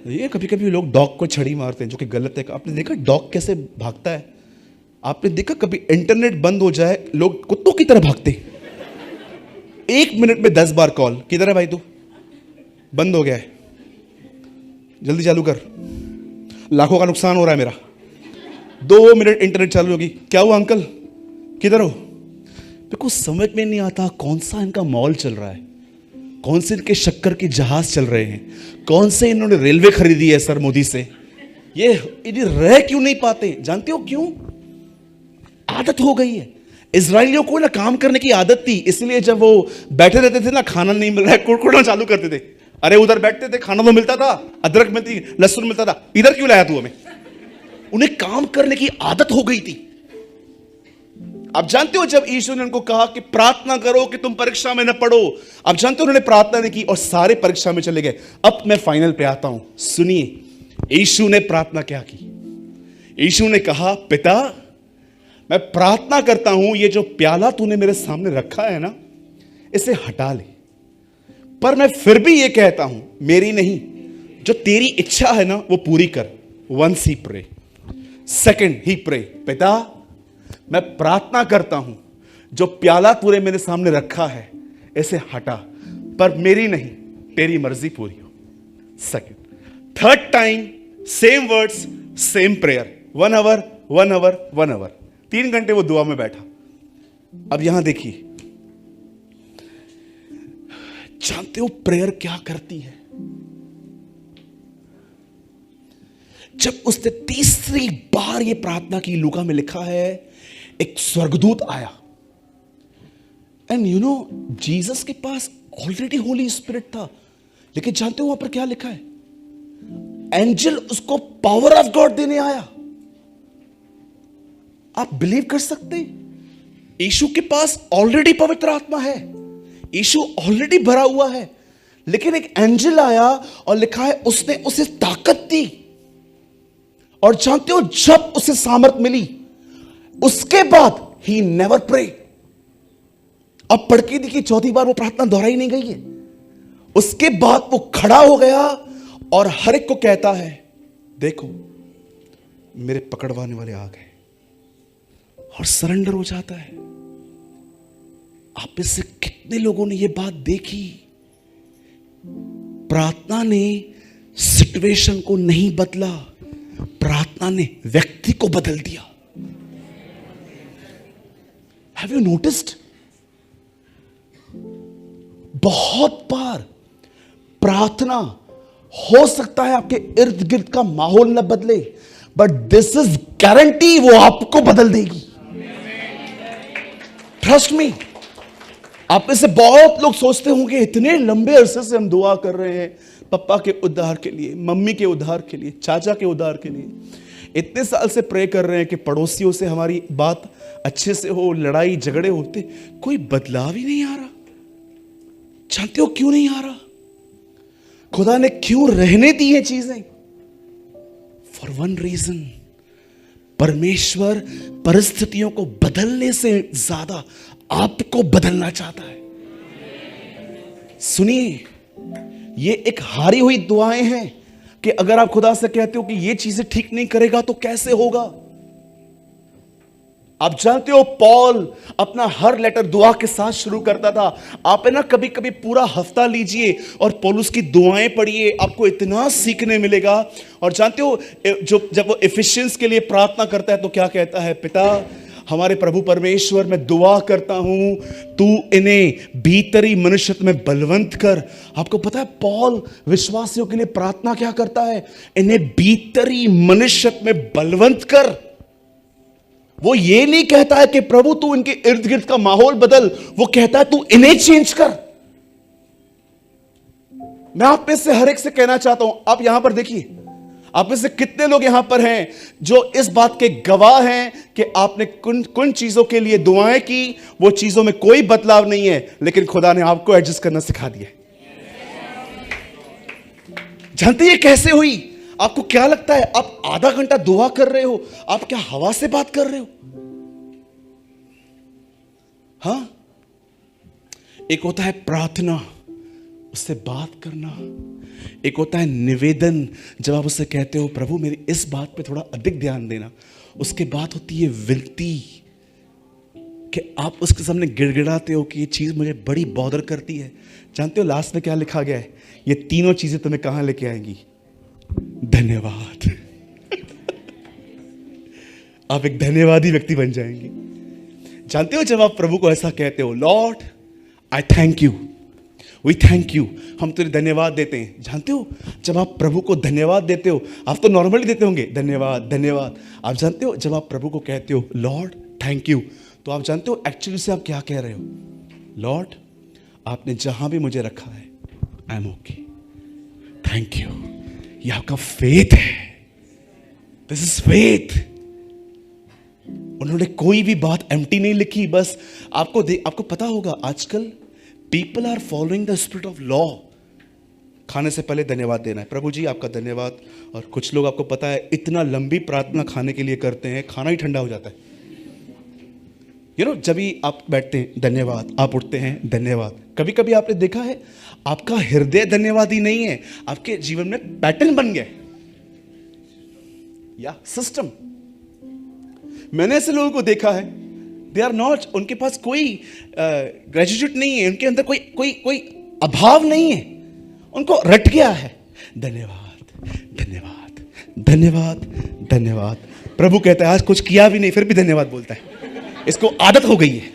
ये कभी कभी लोग डॉग को छड़ी मारते हैं, जो कि गलत है। आपने देखा डॉग कैसे भागता है? आपने देखा कभी इंटरनेट बंद हो जाए लोग कुत्तों की तरह भागते हैं? 1 मिनट में 10 बार कॉल, किधर है भाई तू, बंद हो गया है, जल्दी चालू कर, लाखों का नुकसान हो रहा है मेरा। 2 मिनट इंटरनेट चालू होगी, क्या हुआ अंकल, किधर हो? मेरे को समझ में नहीं आता कौन सा इनका मॉल चल रहा है, कौन से इनके शक्कर के जहाज चल रहे हैं, कौन से इन्होंने रेलवे खरीदी है सर मोदी से। ये रह क्यों नहीं पाते? जानते हो क्यों? आदत हो गई है। इजराइलियों को ना काम करने की आदत थी, इसलिए जब वो बैठे रहते थे ना, खाना नहीं मिल रहा है, कुड़कुड़ना चालू करते थे। अरे उधर बैठते थे, खाना तो मिलता था, अदरक मिलती, लहसुन मिलता था, इधर क्यों लाया तू हमें? उन्हें काम करने की आदत हो गई थी। आप जानते हो जब यीशु ने उनको कहा कि प्रार्थना करो कि तुम परीक्षा में न पढ़ो, आप जानते हो उन्होंने प्रार्थना नहीं की और सारे परीक्षा में चले गए। अब मैं फाइनल पे आता हूं, सुनिए यीशु ने प्रार्थना क्या की। यीशु ने कहा, पिता मैं प्रार्थना करता हूं, ये जो प्याला तूने मेरे सामने रखा है ना, इसे हटा ले, पर मैं फिर भी ये कहता हूं, मेरी नहीं जो तेरी इच्छा है ना वो पूरी कर। वंस ही प्रे, सेकंड ही प्रे, पिता मैं प्रार्थना करता हूं, जो प्याला तूने मेरे सामने रखा है इसे हटा, पर मेरी नहीं तेरी मर्जी पूरी हो। Second, third time same words same prayer, 1 hour 1 hour 1 hour, 3 घंटे वो दुआ में बैठा। अब यहां देखिए, जानते हो प्रेयर क्या करती है? जब उसने तीसरी बार ये प्रार्थना की, लूका में लिखा है, एक स्वर्गदूत आया। एंड यू नो जीसस के पास ऑलरेडी होली स्पिरिट था, लेकिन जानते हो वहां पर क्या लिखा है? एंजल उसको पावर ऑफ गॉड देने आया। आप बिलीव कर सकते हैं? यीशु के पास ऑलरेडी पवित्र आत्मा है, यीशु ऑलरेडी भरा हुआ है, लेकिन एक एंजल आया और लिखा है उसने उसे ताकत दी। और जानते हो जब उसे सामर्थ मिली, उसके बाद ही नेवर प्रे। अब पढ़ के देखिए, चौथी बार वो प्रार्थना दोहराई नहीं गई है। उसके बाद वो खड़ा हो गया और हर एक को कहता है, देखो मेरे पकड़वाने वाले आ गए, और सरेंडर हो जाता है। आप में से कितने लोगों ने यह बात देखी? प्रार्थना ने सिचुएशन को नहीं बदला, प्रार्थना ने व्यक्ति को बदल दिया। Have you noticed? बहुत बार प्रार्थना, हो सकता है आपके इर्द गिर्द का माहौल न बदले, बट दिस इज गारंटी वो आपको बदल देगी। Trust me. आप में से बहुत लोग सोचते होंगे, इतने लंबे अरसे से हम दुआ कर रहे हैं पापा के उद्धार के लिए, मम्मी के उद्धार के लिए, चाचा के उद्धार के लिए, इतने साल से प्रे कर रहे हैं कि पड़ोसियों से हमारी बात अच्छे से हो, लड़ाई झगड़े होते, कोई बदलाव ही नहीं आ रहा। जानते हो क्यों नहीं आ रहा? खुदा ने क्यों रहने दी है चीजें? फॉर वन रीजन, परमेश्वर परिस्थितियों को बदलने से ज्यादा आपको बदलना चाहता है। सुनिए, ये एक हारी हुई दुआएं हैं कि अगर आप खुदा से कहते हो कि ये चीजें ठीक नहीं करेगा तो कैसे होगा? आप जानते हो पॉल अपना हर लेटर दुआ के साथ शुरू करता था। आप है ना कभी कभी पूरा हफ्ता लीजिए और पौलुस की दुआएं पढ़िए, आपको इतना सीखने मिलेगा। और जानते हो जब वो एफिशिएंस के लिए प्रार्थना करता है तो क्या कहता है? पिता हमारे प्रभु परमेश्वर, मैं दुआ करता हूं तू इन्हें भीतरी मनुष्यत्व में बलवंत कर। आपको पता है पौल विश्वासियों के लिए प्रार्थना क्या करता है? इन्हें भीतरी मनुष्यत्व में बलवंत कर। वो ये नहीं कहता है कि प्रभु तू इनके इर्द गिर्द का माहौल बदल, वो कहता है तू इन्हें चेंज कर। मैं आप में से हर एक से कहना चाहता हूं, आप यहां पर देखिए, आप में से कितने लोग यहां पर हैं जो इस बात के गवाह हैं कि आपने कुछ चीजों के लिए दुआएं की, वो चीजों में कोई बदलाव नहीं है, लेकिन खुदा ने आपको एडजस्ट करना सिखा दिया। जानते हैं कैसे हुई? आपको क्या लगता है? आप आधा घंटा दुआ कर रहे हो, आप क्या हवा से बात कर रहे हो? हाँ, एक होता है प्रार्थना, उससे बात करना। एक होता है निवेदन, जब आप उससे कहते हो प्रभु मेरी इस बात पे थोड़ा अधिक ध्यान देना। उसके बाद होती है विनती, कि आप उसके सामने गिड़गिड़ाते हो कि ये चीज़ मुझे बड़ी बॉदर करती है। जानते हो लास्ट में क्या लिखा गया है? ये तीनों चीज़ें तुम्हें कहाँ लेके आएंगी? धन्यवाद। आप एक धन्यवादी व्यक्ति बन जाएंगे। जानते हो जब आप प्रभु को ऐसा कहते हो, Lord I thank you, we thank you, हम तेरे धन्यवाद देते हैं। जानते हो जब आप प्रभु को धन्यवाद देते हो, आप तो नॉर्मली देते होंगे धन्यवाद धन्यवाद। आप जानते हो जब आप प्रभु को कहते हो लॉर्ड थैंक यू, तो आप जानते हो एक्चुअली से आप क्या कह रहे हो? लॉर्ड आपने जहां भी मुझे रखा है I am okay, thank you. ये आपका फेथ है, दिस इज फेथ। उन्होंने कोई भी बात एम्प्टी नहीं लिखी। बस आपको पता होगा आजकल people are following the spirit of law. खाने से पहले धन्यवाद देना है, प्रभु जी आपका धन्यवाद। और कुछ लोग आपको पता है इतना लंबी प्रार्थना खाने के लिए करते हैं, खाना ही ठंडा हो जाता है। जब भी आप बैठते हैं धन्यवाद, आप उठते हैं धन्यवाद। कभी कभी आपने देखा है आपका हृदय धन्यवाद ही नहीं है, आपके जीवन में पैटर्न बन गया या सिस्टम। मैंने ऐसे लोगों को देखा है, दे आर नॉट, उनके पास कोई ग्रेजुएट नहीं है, उनके अंदर कोई अभाव नहीं है, उनको रट गया है धन्यवाद धन्यवाद धन्यवाद धन्यवाद। प्रभु कहता है आज कुछ किया भी नहीं फिर भी धन्यवाद बोलता है, इसको आदत हो गई है।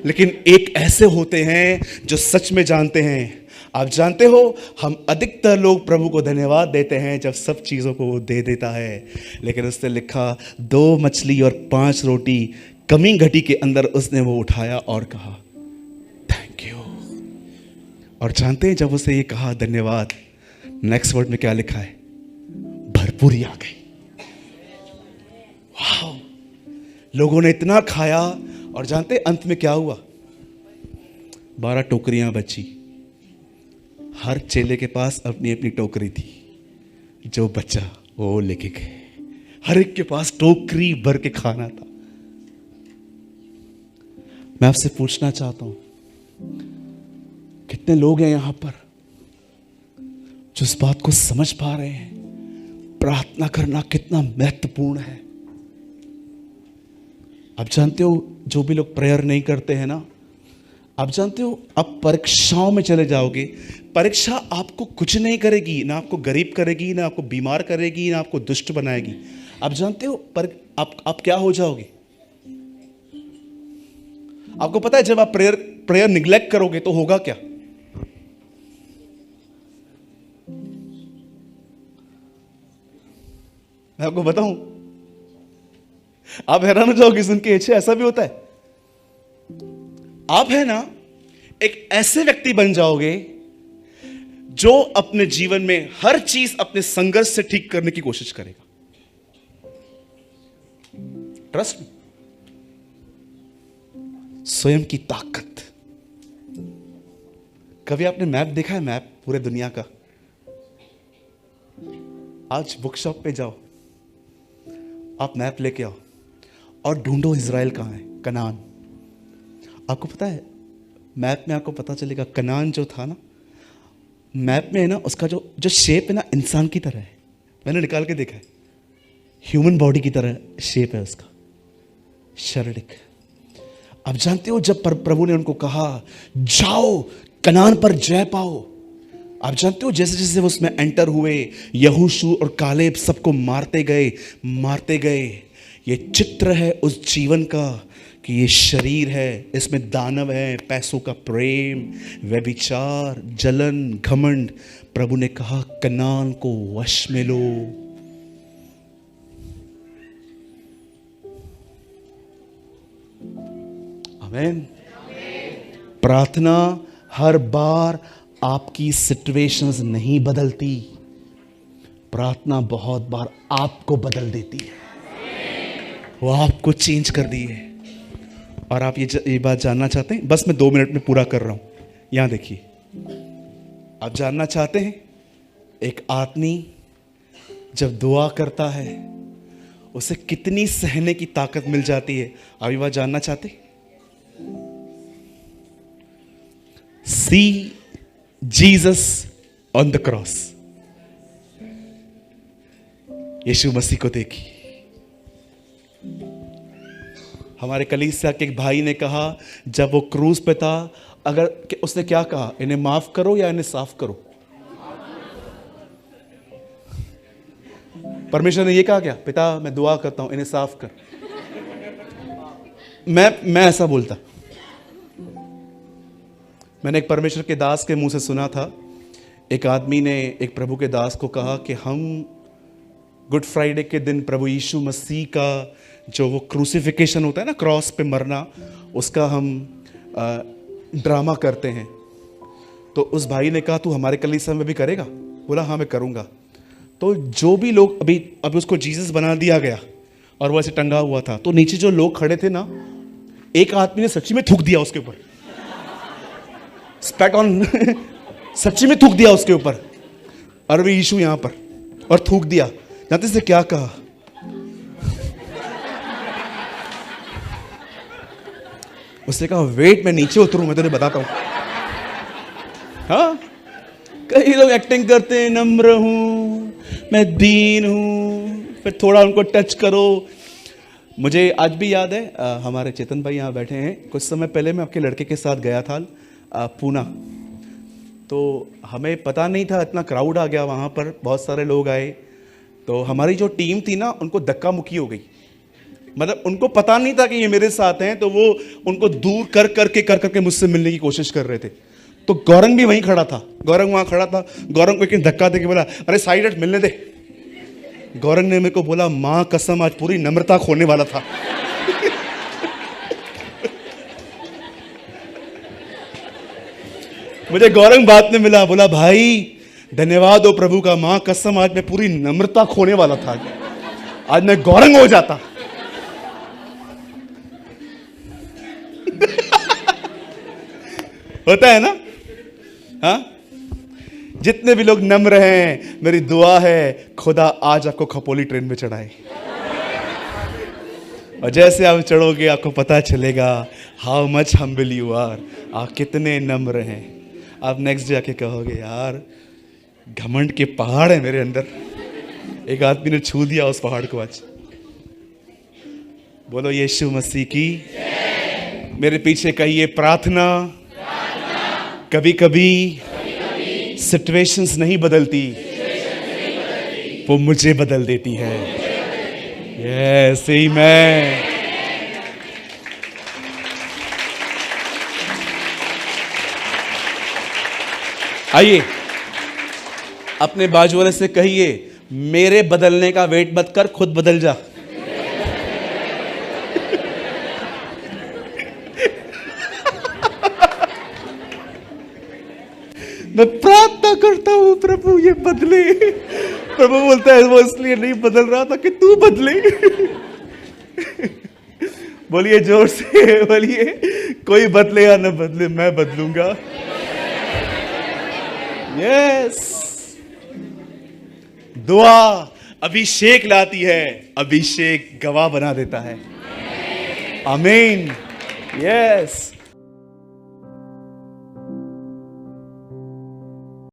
लेकिन एक ऐसे होते हैं जो सच में जानते हैं। आप जानते हो हम अधिकतर लोग प्रभु को धन्यवाद देते हैं जब सब चीज़ों को वो दे देता है। लेकिन उसने लिखा 2 मछली और 5 रोटी कमी घटी के अंदर उसने वो उठाया और कहा थैंक यू। और जानते हैं जब उसे ये कहा धन्यवाद, नेक्स्ट वर्ड में क्या लिखा है? भरपूरी आ गई। वाह, लोगों ने इतना खाया। और जानते अंत में क्या हुआ? 12 टोकरियां बची। हर चेले के पास अपनी अपनी टोकरी थी, जो बचा वो लेके गए। हर एक के पास टोकरी भर के खाना था। मैं आपसे पूछना चाहता हूं, कितने लोग हैं यहां पर जो इस बात को समझ पा रहे हैं प्रार्थना करना कितना महत्वपूर्ण है? आप जानते हो जो भी लोग प्रेयर नहीं करते हैं ना, आप जानते हो आप परीक्षाओं में चले जाओगे, परीक्षा आपको कुछ नहीं करेगी, ना आपको गरीब करेगी, ना आपको बीमार करेगी, ना आपको दुष्ट बनाएगी। आप जानते हो पर आप क्या हो जाओगे? आपको पता है जब आप प्रेयर निग्लेक्ट करोगे तो होगा क्या? मैं आपको बताऊं, आप हैरान हो जाओगे सुन के, ऐसा भी होता है। आप है ना एक ऐसे व्यक्ति बन जाओगे जो अपने जीवन में हर चीज अपने संघर्ष से ठीक करने की कोशिश करेगा। ट्रस्ट मी, स्वयं की ताकत। कभी आपने मैप देखा है? मैप पूरे दुनिया का। आज बुक शॉप पे जाओ, आप मैप लेके आओ और ढूंढो इजराइल कहां है, कनान। आपको पता है मैप में आपको पता चलेगा कनान जो था ना, मैप में है ना उसका जो शेप है ना इंसान की तरह है। मैंने निकाल के देखा है, ह्यूमन बॉडी की तरह शेप है उसका, शारीरिक। आप जानते हो जब प्रभु ने उनको कहा जाओ कनान पर जय पाओ, आप जानते हो जैसे जैसे वो उसमें एंटर हुए, यहोशू और कालेब सबको मारते गए। ये चित्र है उस जीवन का कि ये शरीर है, इसमें दानव है, पैसों का प्रेम, व्यभिचार, जलन, घमंड। प्रभु ने कहा कनान को वश में लो। आमीन। प्रार्थना हर बार आपकी सिचुएशंस नहीं बदलती, प्रार्थना बहुत बार आपको बदल देती है, वो आपको चेंज कर दी है। और आप ये बात जानना चाहते हैं? बस मैं 2 मिनट में पूरा कर रहा हूं। यहां देखिए, आप जानना चाहते हैं एक आदमी जब दुआ करता है उसे कितनी सहने की ताकत मिल जाती है? आप ये बात जानना चाहते? See Jesus on the cross. यीशु मसीह को देखी। हमारे कलीसिया के एक भाई ने कहा, जब वो क्रूज पे था, उसने क्या कहा, इन्हें माफ करो या इन्हें साफ करो। परमेश्वर ने ये कहा क्या, पिता मैं दुआ करता हूं इन्हें साफ कर। मैं ऐसा बोलता। मैंने एक परमेश्वर के दास के मुंह से सुना था, एक आदमी ने एक प्रभु के दास को कहा कि हम गुड फ्राइडे के दिन प्रभु यीशु मसीह का जो वो क्रूसिफिकेशन होता है ना, क्रॉस पे मरना, उसका हम ड्रामा करते हैं। तो उस भाई ने कहा तू हमारे कलीसिया में भी करेगा? बोला हाँ मैं करूँगा। तो जो भी लोग अभी उसको जीसस बना दिया गया और वो ऐसे टंगा हुआ था, तो नीचे जो लोग खड़े थे ना, एक आदमी ने सच्ची में थूक दिया उसके ऊपर, स्पैट ऑन सच्ची में थूक दिया उसके ऊपर, और भी यीशु यहां पर, और थूक दिया। जानते से क्या कहा? उसने कहा वेट मैं नीचे उतरूं, मैं तुझे बताता हूं। हाँ, कई लोग एक्टिंग करते हैं, नम्र हूं, मैं दीन हूं, फिर थोड़ा उनको टच करो। मुझे आज भी याद है, हमारे चेतन भाई यहाँ बैठे हैं, कुछ समय पहले मैं आपके लड़के के साथ गया था पूना। तो हमें पता नहीं था, इतना क्राउड आ गया वहाँ पर, बहुत सारे लोग आए। तो हमारी जो टीम थी ना, उनको धक्का मुक्की हो गई। मतलब उनको पता नहीं था कि ये मेरे साथ हैं, तो वो उनको दूर कर करके मुझसे मिलने की कोशिश कर रहे थे। तो गौरंग भी वहीं खड़ा था, गौरंग वहाँ खड़ा था। गौरंग को एक धक्का दे के बोला, अरे साइड हट, मिलने दे। गौरंग ने मेरे को बोला, माँ कसम आज पूरी नम्रता खोने वाला था। मुझे गौरंग बात में मिला, बोला भाई धन्यवाद हो प्रभु का, माँ कसम आज मैं पूरी नम्रता खोने वाला था, आज मैं गौरंग हो जाता। होता है ना? हाँ, जितने भी लोग नम्र हैं, मेरी दुआ है खुदा आज आपको खपोली ट्रेन में चढ़ाए, और जैसे आप चढ़ोगे आपको पता चलेगा how much humble you are, आप कितने नम्र हैं। आप नेक्स्ट डे आके कहोगे यार घमंड के पहाड़ है मेरे अंदर, एक आदमी ने छू दिया उस पहाड़ को आज। बोलो यीशु मसीह की। मेरे पीछे कहिए प्रार्थना कभी कभी सिचुएशंस नहीं बदलती, वो मुझे बदल देती है। यस आमीन। आइए अपने बाजू वाले से कहिए, मेरे बदलने का वेट मत कर, खुद बदल जा। मैं प्रार्थना करता हूं प्रभु ये बदले। प्रभु बोलता है वो इसलिए नहीं बदल रहा था कि तू बदले। बोलिए जोर से, बोलिए कोई बदले या न बदले, मैं बदलूंगा। यस, दुआ अभिषेक लाती है, अभिषेक गवाह बना देता है। आमीन। यस।